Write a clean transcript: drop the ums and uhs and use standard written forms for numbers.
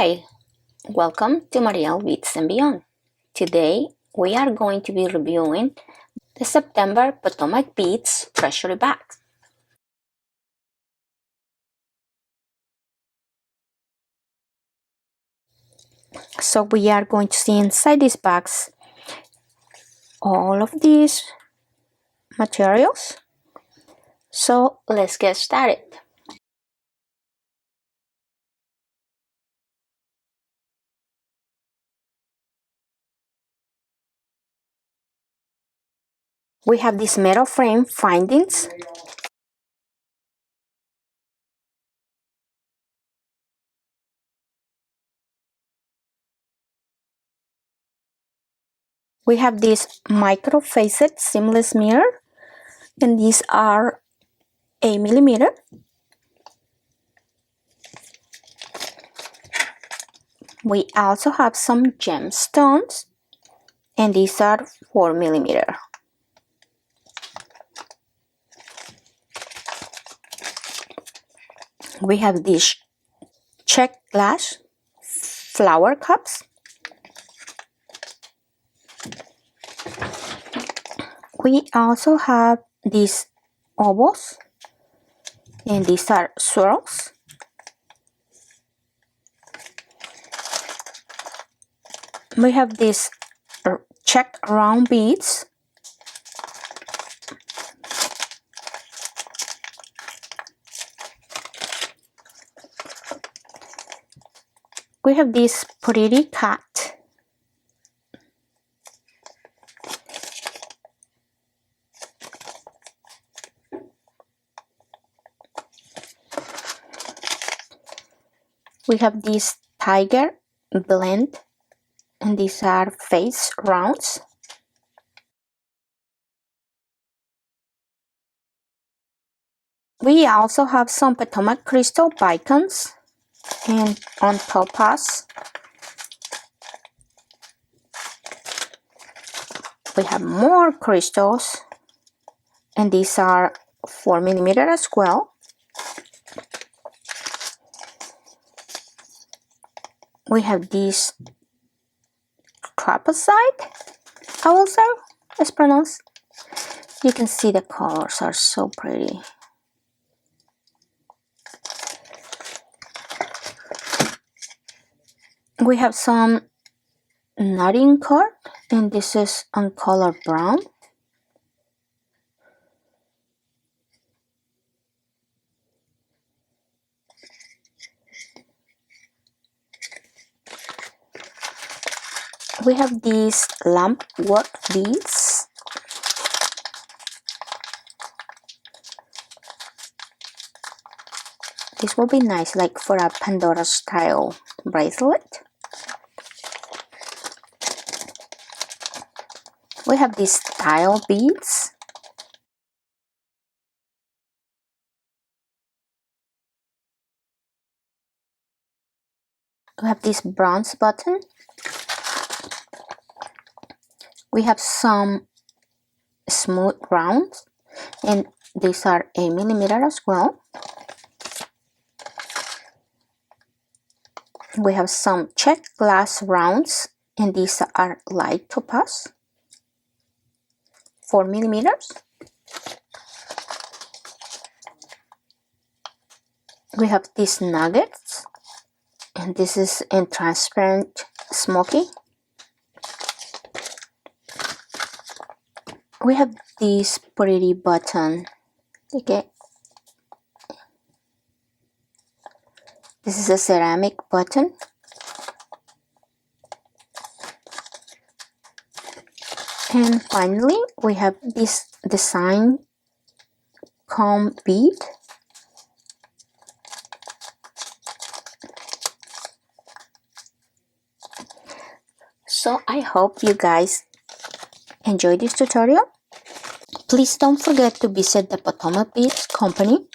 Hi, welcome to Beads and Beyond. Today we are going to be reviewing the September Potomacbeads Treasury bag. So we are going to see inside these bags all of these materials. So let's get started. We have this metal frame findings. We have this micro-facet seamless mirror, and these are 8mm. We also have some gemstones, and these are 4mm. We have these checked glass flower cups. We also have these ovals, and these are swirls. We have these checked round beads. We have this pretty cat. We have this tiger blend, and these are face rounds. We also have some Potomac crystal bicons and on topaz. We have more crystals, and these are 4mm as well. We have this trapezoid, I will say, it's pronounced. You can see the colors are so pretty. We have some knotting cord, and this is on color brown. We have these lamp work beads. This will be nice, like for a Pandora style bracelet. We have these style beads. We have this bronze button. We have some smooth rounds, and these are 8mm as well. We have some checked glass rounds, and these are light topaz, 4mm. We have these nuggets, and this is in transparent smoky. We have this pretty button. Okay, this is a ceramic button. And finally, we have this design comb bead. So I hope you guys enjoyed this tutorial. Please don't forget to visit the Potomacbeads company